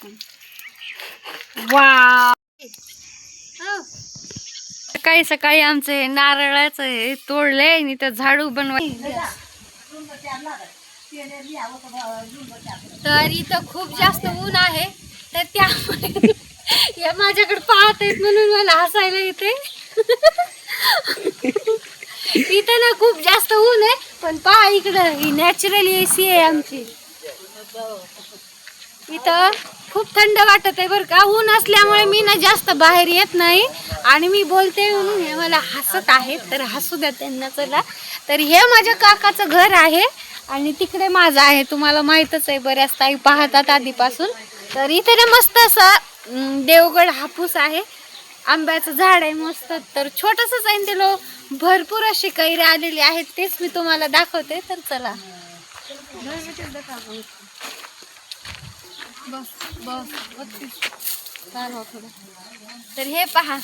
आपण. वा सकाळी सकाळी आमचं हे नारळाचं हे तोडलंय आणि तर झाडू बनवायचं. तर इथं खूप जास्त ऊन आहे, तर त्यामुळे या माझ्याकडे पाहत आहेत म्हणून मला हसायला येते. इथं ना खूप जास्त ऊन आहे, पण पहा इकडं ही नॅचरली एसी आहे आमची. इथं खूप थंड वाटत आहे बरं का. ऊन असल्यामुळे मी ना जास्त बाहेर येत नाही आणि मी बोलते म्हणून हे मला हसत आहेत, तर हसू द्या त्यांना. चला, तर हे माझ्या काकाचं घर आहे आणि तिकडे माझं आहे. तुम्हाला माहीतच आहे, बऱ्याच ताई पाहतात आधीपासून. तर इथे ना मस्त असा देवगड हापूस आहे, आंब्याचं झाड आहे मस्त. तर छोटंसंच आहे ते, भरपूर अशी कैरी आलेली आहेत, तेच मी तुम्हाला दाखवते. तर चला बस बस चालवा थोडं. तर हे पहा,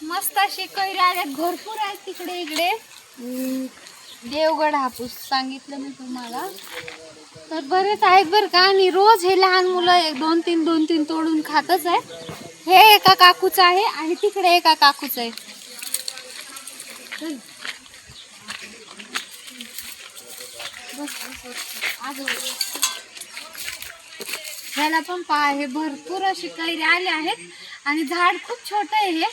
मस्त अशी कैरी आल्यात, भरपूर आहेत तिकडे. इकडे देवगड हापूस सांगितलं मी तुम्हाला, तर बरेच आहेत बरं का. आणि रोज हे लहान मुलं दोन तीन तोडून खातच आहे. हे एका काकूचं आहे आणि तिकडे एका काकूचं आहे. ह्याला पण पहा, हे भरपूर अशी कैरी आले आहेत आणि झाड खूप छोटं आहे हे,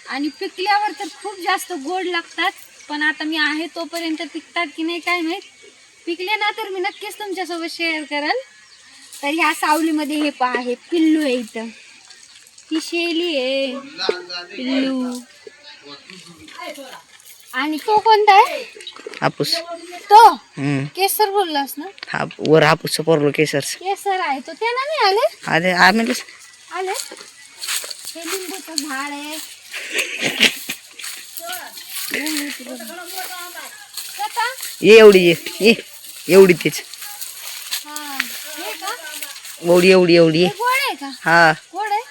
आणि पिकल्यावर तर खूप जास्त गोड लागतात. पण आता मी आहे तोपर्यंत पिकतात की नाही काय माहित. पिकले ना तर मी नक्कीच तुमच्यासोबत शेअर करेल. तर ह्या सावलीमध्ये हे पहा, हे पिल्लू आहे, इथं ही शेली आहे पिल्लू. आणि तो कोणता आहे? हापूस. तो केसर बोललास ना? हा, वर हापूस पोरलो केसर. केसर आहे तो, त्याला नाही आले. आले आले. हे लिंबूचं झाड आहे. एवढी तेच. हा, हे का? एवढी गोड आहे का? हा, गोड आहे.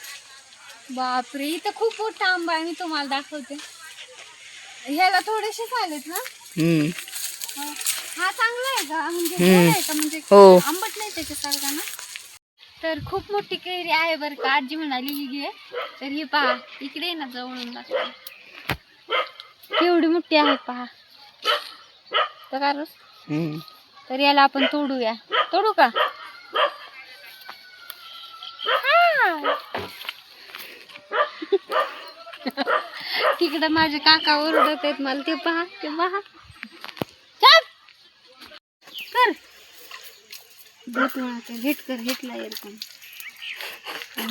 बापरे, इथं खूप मोठा आंबा आहे, मी तुम्हाला दाखवते. ह्याला थोडेसे आलेत ना. हा चांगला आहे का? म्हणजे गोड आहे का? म्हणजे आंबट नाही त्याच्यासारखा ना. तर खूप मोठी कैरी आहे बरं का. आजी म्हणाली ही घे. तर ही पहा, इकडे ना जवळून लागते, केवढी मोठी आहे पहा. तर याला आपण तोडूया. तोडू का? तिकडे माझे काका ओरडत आहेत मला. ते पहा, ते पहा. कर हिट कर, हिटला येईल पण.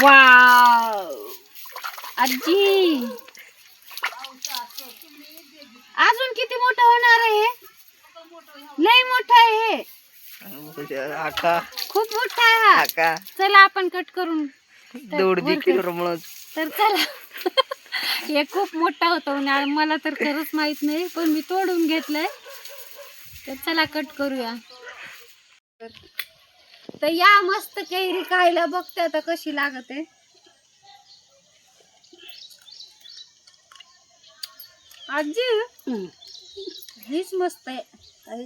वाव आजी, अजून किती मोठं होणार आहे? लय मोठं आहे हे, खूप मोठा आहे. चला आपण कट करून तर चला. हे खूप मोठा होता उन्हाळा, मला तर खरंच माहित नाही, पण मी तोडून घेतलंय. तर चला कट करूया. तर या मस्त कैरी खायला बघते आता कशी लागत आहे. आजी हीच मस्त आहे,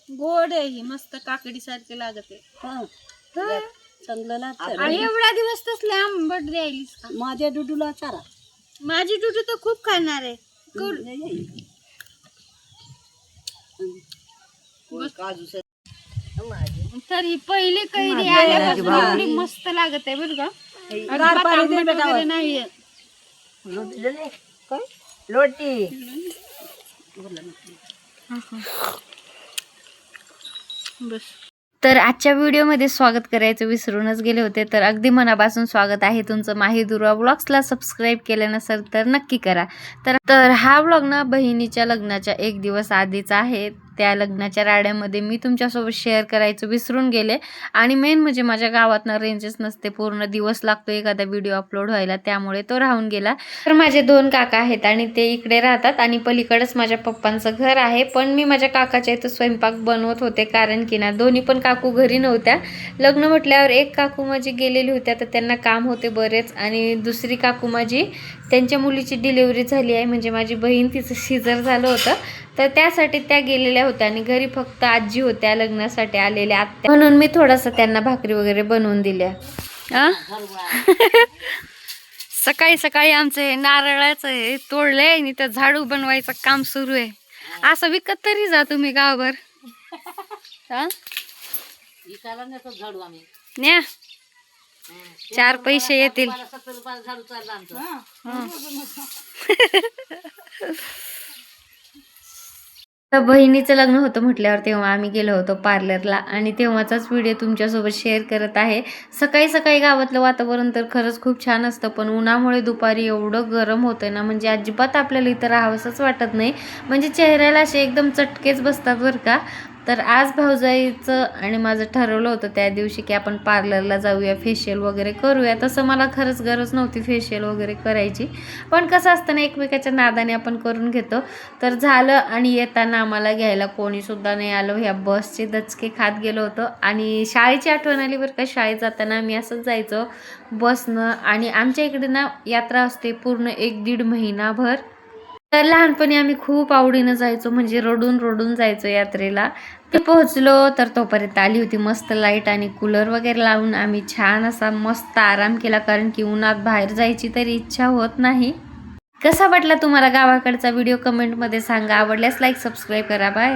गोड आहे ही, मस्त काकडी सारखी लागत आहे. चांगलं लागतं. आणि एवढा दिवस तसले आंबट द्यायलीस का? माझ्या डुडूला चारा. माझी डुडू तर खूप खाणार आहे. तर ही पहिली कैरी आल्यापासून एवढी मस्त लागत आहे बरं का. नाहीये लोटी. बस. तर आजच्या व्हिडिओमध्ये स्वागत करायचं विसरूनच गेले होते. तर अगदी मनापासून स्वागत आहे तुमचं. माही दुर्वा ब्लॉग्सला सबस्क्राईब केलं नसेल तर नक्की करा. तर हा व्लॉग ना बहिणीच्या लग्नाच्या एक दिवस आधीचा आहे. त्या लग्नाच्या राड्यामध्ये मी तुमच्यासोबत शेअर करायचं विसरून गेले. आणि मेन म्हणजे माझ्या गावात ना रेंजच नसते, पूर्ण दिवस लागतो एखादा व्हिडिओ अपलोड व्हायला, त्यामुळे तो राहून गेला. तर माझे 2 काका आहेत आणि ते इकडे राहतात आणि पलीकडेच माझ्या पप्पांचं घर आहे. पण मी माझ्या काकाच्या इथं स्वयंपाक बनवत होते, कारण की ना दोन्ही पण काकू घरी नव्हत्या. लग्न म्हटल्यावर एक काकू माझी गेलेली होत्या, तर त्यांना काम होते बरेच. आणि दुसरी काकू माझी, त्यांच्या मुलीची डिलिव्हरी झाली आहे, म्हणजे माझी बहीण, तिचं सिझर झालं होतं. तर त्यासाठी त्या गेलेल्या होत्या आणि घरी फक्त आजी होत्या लग्नासाठी आलेल्या आत्या, म्हणून मी थोडासा त्यांना भाकरी वगैरे बनवून दिल्या. सकाळी सकाळी आमचं हे नारळाचं हे तोडलंय आणि तर झाडू बनवायचं काम सुरू आहे. असं विकत तरी जा तुम्ही गावभर. न्या 4 पैसे येतील. तर बहिणीचं लग्न होतं म्हटल्यावर तेव्हा आम्ही गेलो होतो पार्लरला आणि तेव्हाचाच व्हिडिओ तुमच्यासोबत शेअर करत आहे. सकाळी सकाळी गावातलं वातावरण तर खरंच खूप छान असतं, पण उन्हामुळे दुपारी एवढं गरम होतं ना, म्हणजे अजिबात आपल्याला इथं राहावंसंच वाटत नाही. म्हणजे चेहऱ्याला असे एकदम चटकेच बसतात बरं का. तर आज भाऊजाईचं आणि माझं ठरवलं होतं त्या दिवशी की आपण पार्लरला जाऊया, फेशियल वगैरे करूया. तसं मला खरंच गरज नव्हती फेशियल वगैरे करायची, पण कसं असतं ना, एकमेकाच्या नादाने आपण करून घेतो. तर झालं आणि येताना आम्हाला घ्यायला कोणीसुद्धा नाही आलं. ह्या बसचे दचके खात गेलो होतो आणि शाळेची आठवण आली बरं का. शाळेत जाताना आम्ही असंच जायचो बसनं आणि आमच्या इकडे ना यात्रा असते पूर्ण 1-1.5 महिनाभर. तर लहानपणी आम्ही खूप आवडीनं जायचो, म्हणजे रडून रडून जायचो यात्रेला. ते पोहोचलो तर तोपर्यंत आली होती मस्त लाईट आणि कूलर वगैरे लावून आम्ही छान असा मस्त आराम केला, कारण की उन्हात बाहेर जायची तरी इच्छा होत नाही. कसा वाटला तुम्हाला गावाकडचा व्हिडिओ कमेंटमध्ये सांगा. आवडल्यास लाईक सबस्क्राईब करा. बाय.